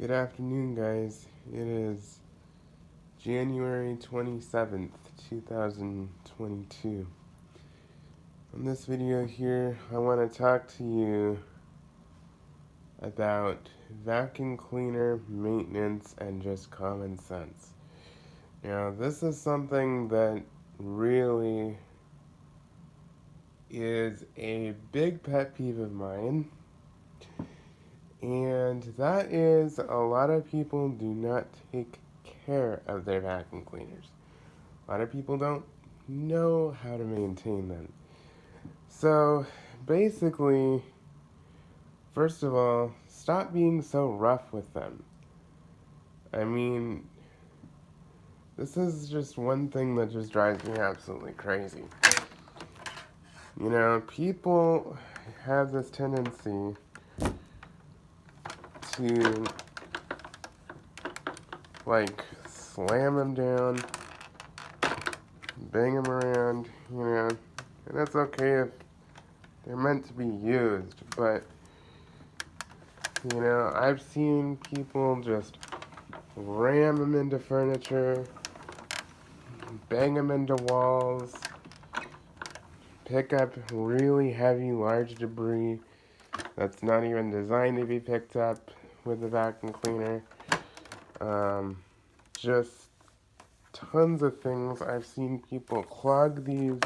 Good afternoon, guys. It is January 27th, 2022. In this video here, I want to talk to you about vacuum cleaner maintenance and just common sense. Now, this is something that really is a big pet peeve of mine, and that is a lot of people do not take care of their vacuum cleaners. A lot of people don't know how to maintain them. So basically, first of all, stop being so rough with them. I mean, this is just one thing that just drives me absolutely crazy. You know, people have this tendency to, like, slam them down, bang them around, and that's okay if they're meant to be used, but I've seen people just ram them into furniture, bang them into walls, pick up really heavy, large debris that's not even designed to be picked up with a vacuum cleaner. Just tons of things. I've seen people clog these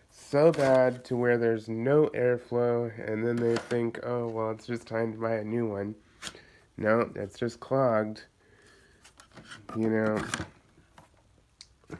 so bad to where there's no airflow, and then they think, oh, well, it's just time to buy a new one. No, it's just clogged. The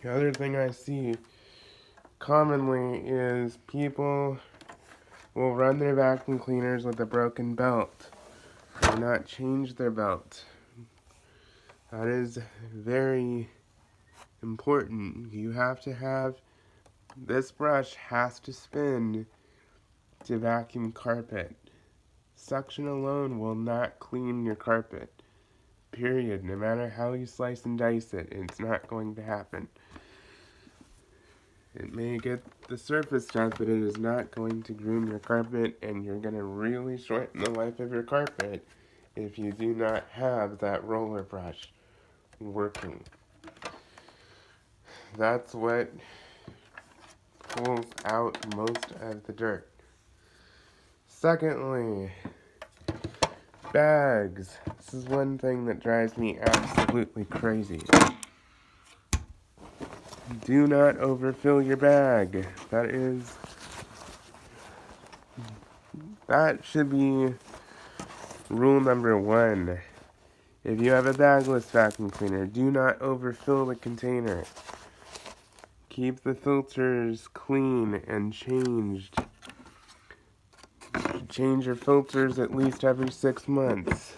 other thing I see commonly is people will run their vacuum cleaners with a broken belt or not change their belt. That is very important. You have to have, this brush has to spin to vacuum carpet. Suction alone will not clean your carpet. Period. No matter how you slice and dice it, it's not going to happen. It may get the surface stuff, but it is not going to groom your carpet, and you're going to really shorten the life of your carpet if you do not have that roller brush working. That's what pulls out most of the dirt. Secondly, bags. This is one thing that drives me absolutely crazy. Do not overfill your bag. That should be rule number one. If you have a bagless vacuum cleaner, do not overfill the container. Keep the filters clean and changed. Change your filters at least every 6 months.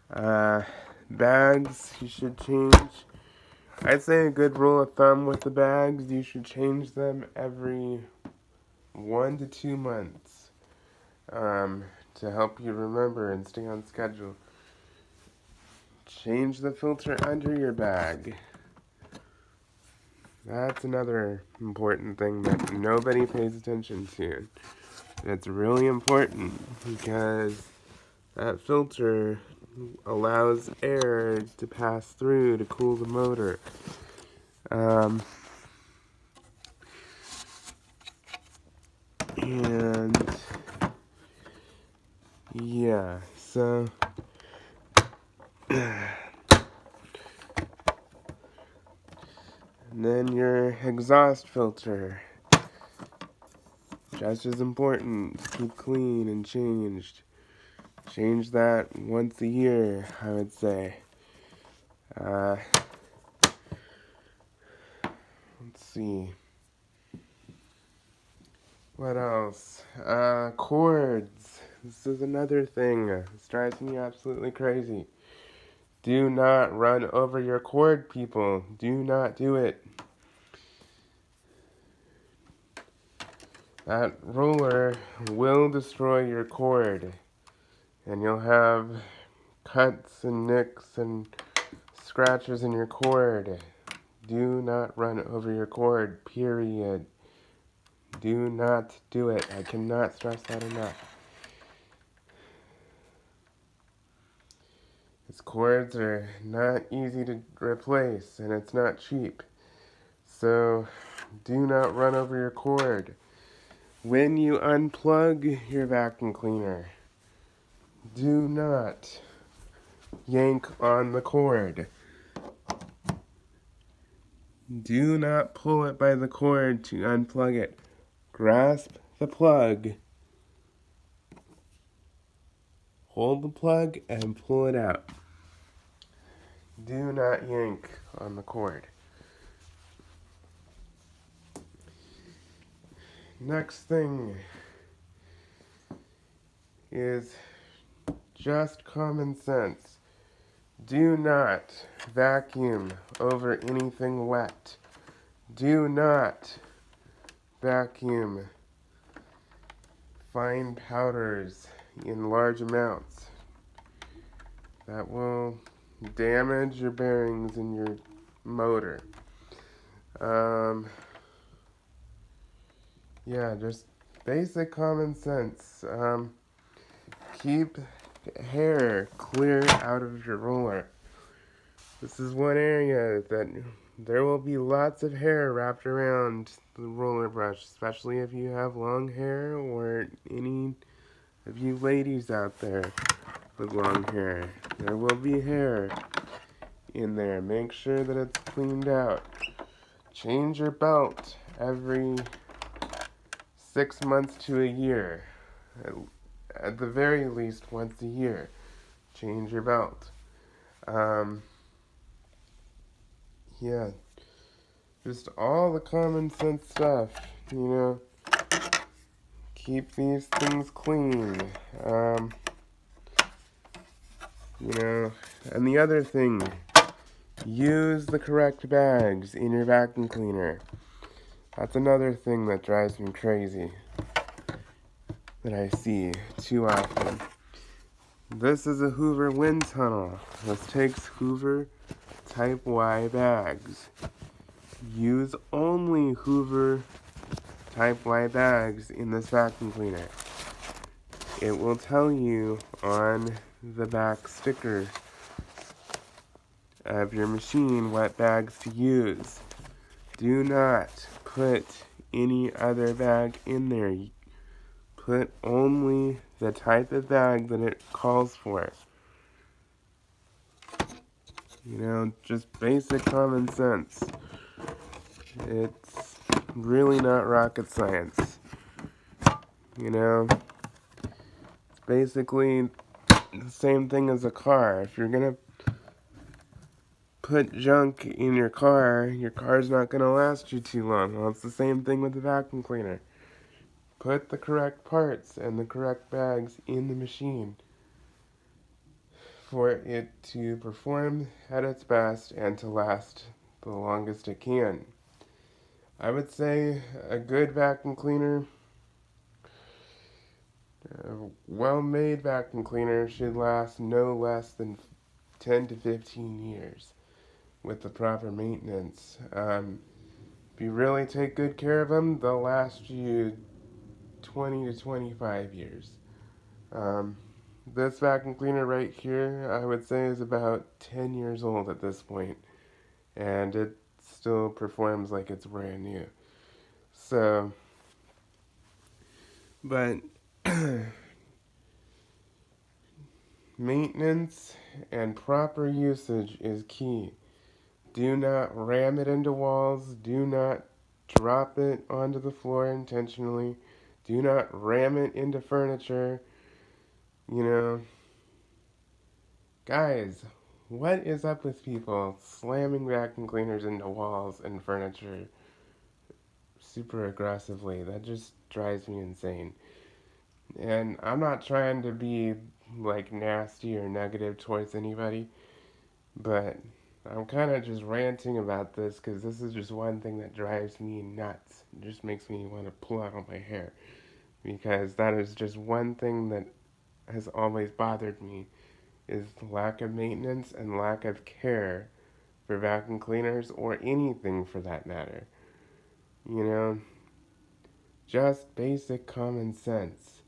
Bags, you should change. I'd say a good rule of thumb with the bags, you should change them every 1 to 2 months to help you remember and stay on schedule. Change the filter under your bag. That's another important thing that nobody pays attention to. It's really important because that filter allows air to pass through to cool the motor. And yeah, so and then your exhaust filter, just as important, keep clean and changed. Change that once a year, I would say. Let's see. What else? Cords. This is another thing. This drives me absolutely crazy. Do not run over your cord, people. Do not do it. That roller will destroy your cord, and you'll have cuts and nicks and scratches in your cord. Do not run over your cord, period. Do not do it. I cannot stress that enough. These cords are not easy to replace, and it's not cheap. So do not run over your cord. When you unplug your vacuum cleaner, do not yank on the cord. Do not pull it by the cord to unplug it. Grasp the plug, hold the plug, and pull it out. Do not yank on the cord. Next thing is just common sense. Do not vacuum over anything wet. Do not vacuum fine powders in large amounts. That will damage your bearings in your motor. Yeah, just basic common sense. Keep hair clear out of your roller. This is one area that there will be lots of hair wrapped around the roller brush, especially if you have long hair or any of you ladies out there with long hair. There will be hair in there. Make sure that it's cleaned out. Change your belt every 6 months to a year. At the very least, once a year. Change your belt. Yeah. Just all the common sense stuff, you know. Keep these things clean. You know, and the other thing, use the correct bags in your vacuum cleaner. That's another thing that drives me crazy, that I see too often. This is a Hoover wind tunnel. This takes Hoover Type Y bags. Use only Hoover Type Y bags in this vacuum cleaner. It will tell you on the back sticker of your machine what bags to use. Do not put any other bag in there. Put only the type of bag that it calls for. You know, just basic common sense. It's really not rocket science. You know, it's basically the same thing as a car. If you're gonna put junk in your car's not gonna last you too long. Well, it's the same thing with the vacuum cleaner. Put the correct parts and the correct bags in the machine for it to perform at its best and to last the longest it can. I would say a good vacuum cleaner, a well-made vacuum cleaner should last no less than 10 to 15 years with the proper maintenance. If you really take good care of them, they'll last you 20 to 25 years. This vacuum cleaner right here, I would say, is about 10 years old at this point, and it still performs like it's brand new. So, but maintenance and proper usage is key. Do not ram it into walls. Do not drop it onto the floor intentionally. Do not ram it into furniture. You know, guys, what is up with people slamming vacuum cleaners into walls and furniture super aggressively? That just drives me insane. And I'm not trying to be like nasty or negative towards anybody, but I'm kind of just ranting about this because this is just one thing that drives me nuts. It just makes me want to pull out all my hair, because that is just one thing that has always bothered me, is the lack of maintenance and lack of care for vacuum cleaners or anything for that matter. You know, just basic common sense.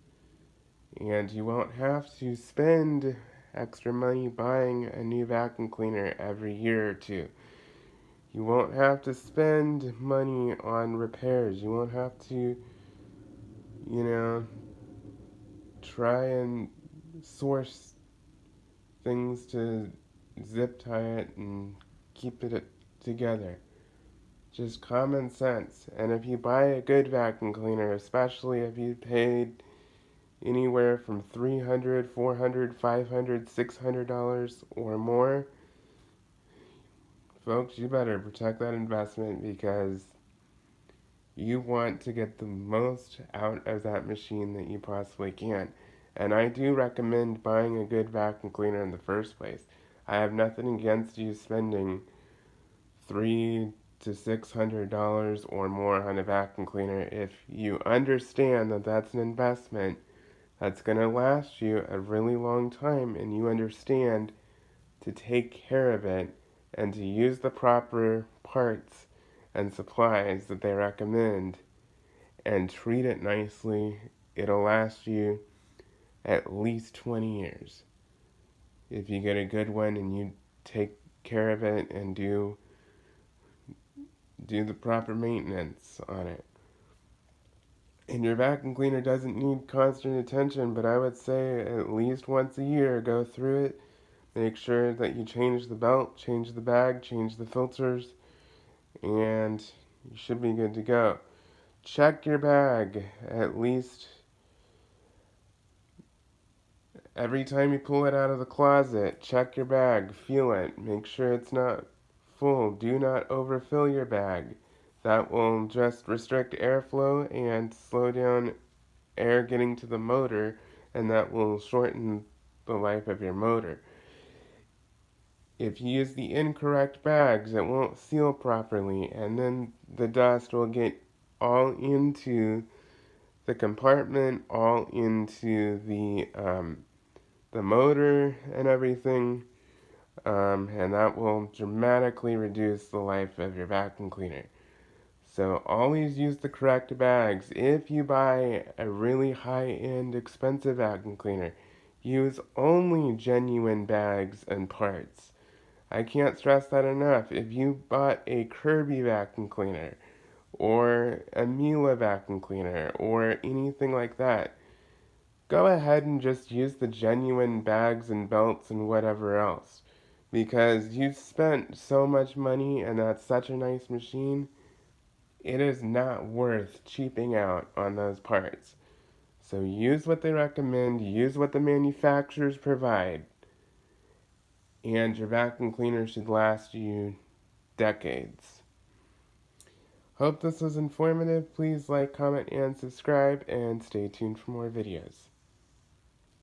And you won't have to spend extra money buying a new vacuum cleaner every year or two. You won't have to spend money on repairs. You won't have to, try and source things to zip tie it and keep it together. Just common sense. And if you buy a good vacuum cleaner, especially if you paid anywhere from $300, $400, $500, $600 or more, folks, you better protect that investment because you want to get the most out of that machine that you possibly can. And I do recommend buying a good vacuum cleaner in the first place. I have nothing against you spending $300 to $600 or more on a vacuum cleaner if you understand that that's an investment that's going to last you a really long time and you understand to take care of it and to use the proper parts and supplies that they recommend and treat it nicely. It'll last you at least 20 years if you get a good one and you take care of it and do the proper maintenance on it. And your vacuum cleaner doesn't need constant attention, but I would say at least once a year, go through it. Make sure that you change the belt, change the bag, change the filters, and you should be good to go. Check your bag at least every time you pull it out of the closet. Check your bag, feel it, make sure it's not full. Do not overfill your bag. That will just restrict airflow and slow down air getting to the motor, and that will shorten the life of your motor. If you use the incorrect bags, it won't seal properly, and then the dust will get all into the compartment, all into the motor and everything, and that will dramatically reduce the life of your vacuum cleaner. So always use the correct bags. If you buy a really high-end expensive vacuum cleaner, use only genuine bags and parts. I can't stress that enough. If you bought a Kirby vacuum cleaner or a Miele vacuum cleaner or anything like that, go ahead and just use the genuine bags and belts and whatever else. Because you've spent so much money and that's such a nice machine, it is not worth cheaping out on those parts. So use what they recommend, use what the manufacturers provide, and your vacuum cleaner should last you decades. Hope this was informative. Please like, comment, and subscribe, and stay tuned for more videos.